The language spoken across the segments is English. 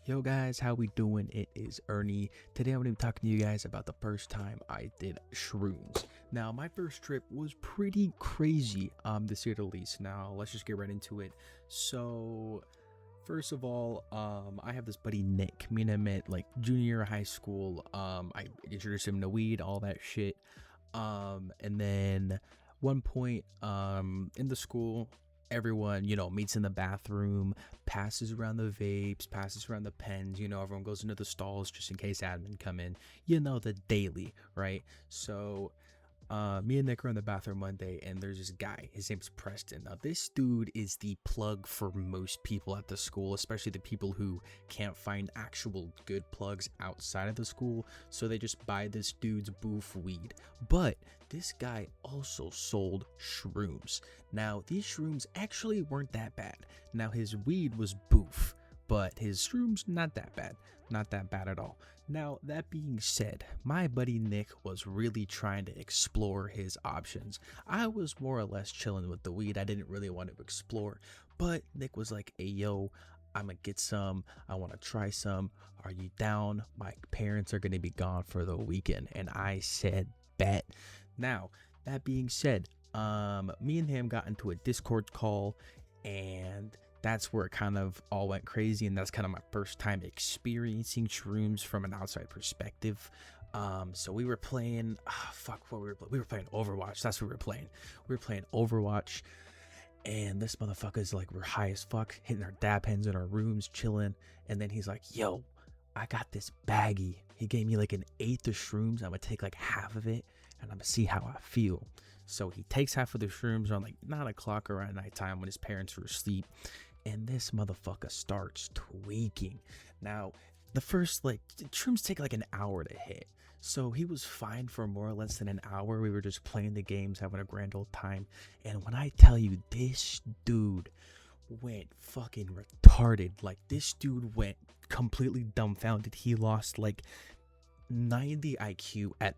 Yo guys, how we doing? It is Ernie. Today I'm going to be talking to you guys about the first time I did shrooms. Now, my first trip was pretty crazy, to say the least. Now, let's just get right into it. So, first of all, I have this buddy Nick. Me and him met like junior year of high school. I introduced him to weed, all that shit. And then one point, in the school, everyone, meets in the bathroom, passes around the vapes, passes around the pens, everyone goes into the stalls just in case admin come in, the daily, right? So me and Nick are in the bathroom one day, and there's this guy. His name's Preston. Now, this dude is the plug for most people at the school, especially the people who can't find actual good plugs outside of the school. So they just buy this dude's booth weed. But this guy also sold shrooms. Now, these shrooms actually weren't that bad. Now, his weed was booth, but his shrooms, not that bad. Not that bad at all. Now, that being said, my buddy Nick was really trying to explore his options. I was more or less chilling with the weed. I didn't really want to explore, but Nick was like, hey, yo, I'm gonna get some. I want to try some. Are you down? My parents are going to be gone for the weekend. And I said, bet. Now, that being said, me and him got into a Discord call, and that's where it kind of all went crazy, and that's kind of my first time experiencing shrooms from an outside perspective. So we were playing, we were playing Overwatch. That's what we were playing. We were playing Overwatch, and this motherfucker's like, we're high as fuck, hitting our dab pens in our rooms, chilling, and then he's like, yo, I got this baggie. He gave me like an eighth of shrooms. I'm gonna take like half of it, and I'm gonna see how I feel. So he takes half of the shrooms on like 9 o'clock around nighttime when his parents were asleep. And this motherfucker starts tweaking. Now, the first, shrooms take like an hour to hit. So he was fine for more or less than an hour. We were just playing the games, having a grand old time. And when I tell you, this dude went fucking retarded. Like, this dude went completely dumbfounded. He lost like 90 IQ at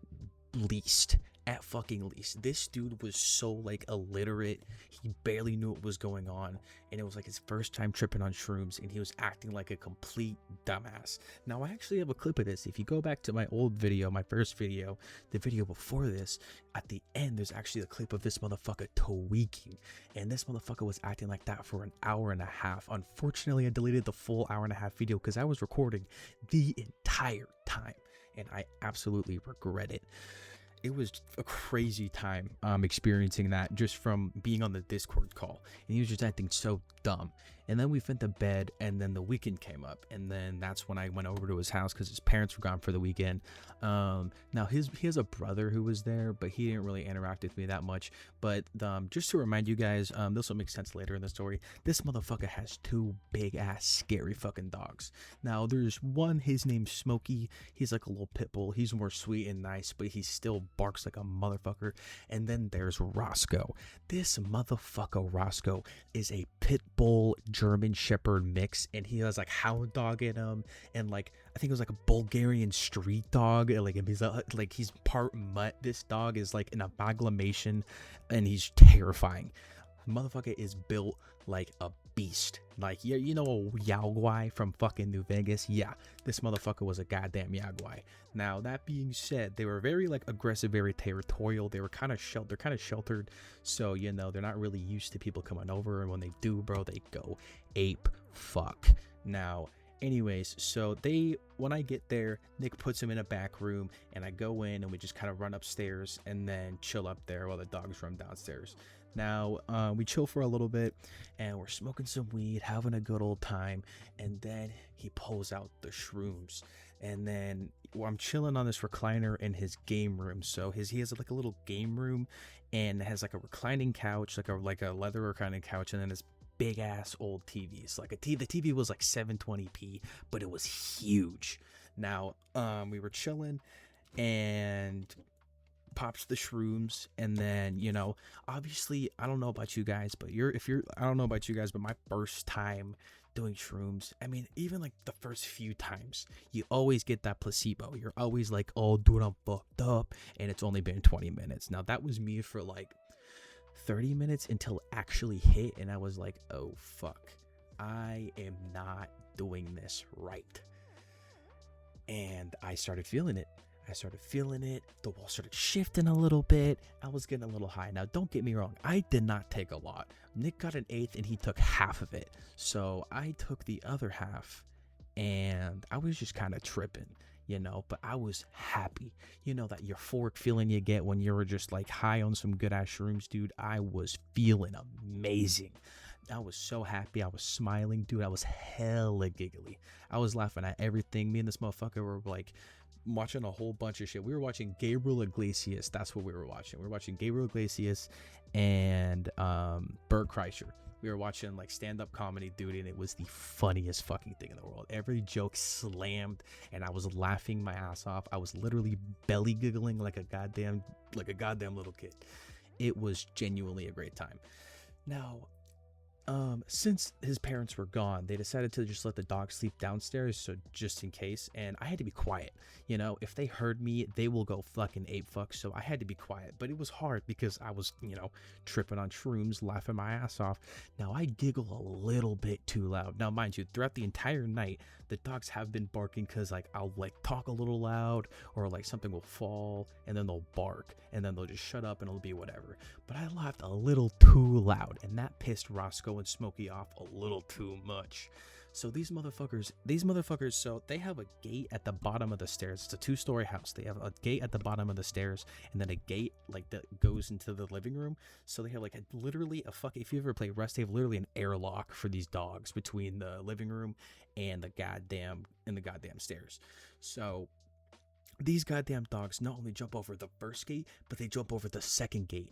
least. At fucking least. This dude was so like illiterate, he barely knew what was going on, and it was like his first time tripping on shrooms, and he was acting like a complete dumbass. Now, I actually have a clip of this. If you go back to my old video, my first video, the video before this, at the end there's actually a clip of this motherfucker tweaking, and this motherfucker was acting like that for an hour and a half. Unfortunately, I deleted the full hour and a half video because I was recording the entire time, and I absolutely regret it. It was a crazy time experiencing that just from being on the Discord call, and he was just acting so dumb. And then we went to bed, and then the weekend came up, and then that's when I went over to his house because his parents were gone for the weekend. Now he has a brother who was there, but he didn't really interact with me that much. But just to remind you guys, this will make sense later in the story. This motherfucker has two big ass scary fucking dogs. Now there's one, his name's Smokey. He's like a little pit bull. He's more sweet and nice, but he still barks like a motherfucker. And then there's Roscoe. This motherfucker Roscoe is a pit bull German Shepherd mix, and he has like hound dog in him, and like I think it was like a Bulgarian street dog, and he's part mutt. This dog is like an amalgamation, and he's terrifying. Motherfucker is built like a beast. Like, yeah, you know a Yaogwai from fucking New Vegas? Yeah, this motherfucker was a goddamn Yaogwai. Now, that being said, they were very like aggressive, very territorial. They were kind of sheltered, so they're not really used to people coming over, and when they do, bro, they go ape fuck. Now, anyways, so when I get there, Nick puts him in a back room, and I go in, and we just kind of run upstairs and then chill up there while the dogs run downstairs. Now, we chill for a little bit, and we're smoking some weed, having a good old time, and then he pulls out the shrooms, and then I'm chilling on this recliner in his game room. So he has like a little game room, and it has like a reclining couch, like a leather reclining couch, and then this big ass old TVs. Like the TV was like 720p, but it was huge. Now, we were chilling, and pops the shrooms, and then obviously I don't know about you guys, but I don't know about you guys, but my first time doing shrooms, I mean, even like the first few times, you always get that placebo. You're always like, oh dude, I'm fucked up, and it's only been 20 minutes. Now that was me for like 30 minutes until it actually hit, and I was like, oh fuck, I am not doing this right. And I started feeling it. The wall started shifting a little bit. I was getting a little high. Now, don't get me wrong. I did not take a lot. Nick got an eighth and he took half of it. So I took the other half and I was just kind of tripping, but I was happy. That euphoric feeling you get when you're just like high on some good ass shrooms, dude. I was feeling amazing. I was so happy. I was smiling, dude. I was hella giggly. I was laughing at everything. Me and this motherfucker were like watching a whole bunch of shit. We were watching Gabriel Iglesias. That's what we were watching. We were watching Gabriel Iglesias and Bert Kreischer. We were watching like stand-up comedy, dude, and it was the funniest fucking thing in the world. Every joke slammed, and I was laughing my ass off. I was literally belly giggling like a goddamn little kid. It was genuinely a great time. Now, since his parents were gone, they decided to just let the dog sleep downstairs, so just in case. And I had to be quiet. If they heard me, they will go fucking ape fuck. So I had to be quiet, but it was hard because I was, tripping on shrooms, laughing my ass off. Now I giggle a little bit too loud. Now, mind you, throughout the entire night, the dogs have been barking because like I'll like talk a little loud, or like something will fall and then they'll bark and then they'll just shut up and it'll be whatever. But I laughed a little too loud, and that pissed Roscoe and Smokey off a little too much. So these motherfuckers, so they have a gate at the bottom of the stairs. It's a 2-story house. They have a gate at the bottom of the stairs and then a gate like that goes into the living room. So they have like literally a fucking, if you ever play Rust, they have literally an airlock for these dogs between the living room and the goddamn stairs. So these goddamn dogs not only jump over the first gate, but they jump over the second gate,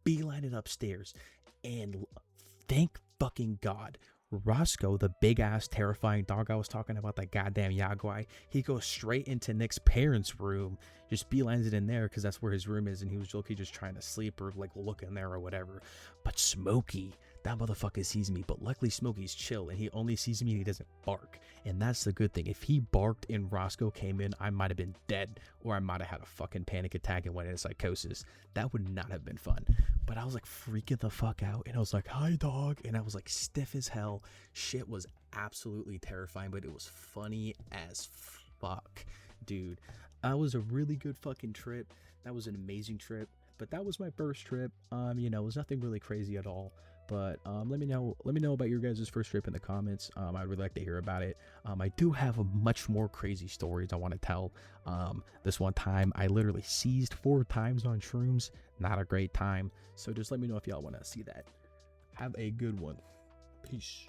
beeline it upstairs, and thank fucking God, Roscoe, the big ass terrifying dog I was talking about, that goddamn Yaguai, he goes straight into Nick's parents' room, just beelines it in there because that's where his room is, and he was just trying to sleep or like look in there or whatever. But Smokey, that motherfucker sees me, but luckily Smokey's chill and he only sees me and he doesn't bark, and that's the good thing. If he barked and Roscoe came in, I might have been dead, or I might have had a fucking panic attack and went into psychosis. That would not have been fun. But I was like freaking the fuck out, and I was like, hi dog, and I was like stiff as hell. Shit was absolutely terrifying, but it was funny as fuck, dude. That was a really good fucking trip. That was an amazing trip. But that was my first trip. It was nothing really crazy at all. But let me know about your guys' first trip in the comments. I'd really like to hear about it. I do have a much more crazy stories I want to tell. This one time I literally seized 4 times on shrooms. Not a great time. So just let me know if y'all want to see that. Have a good one. Peace.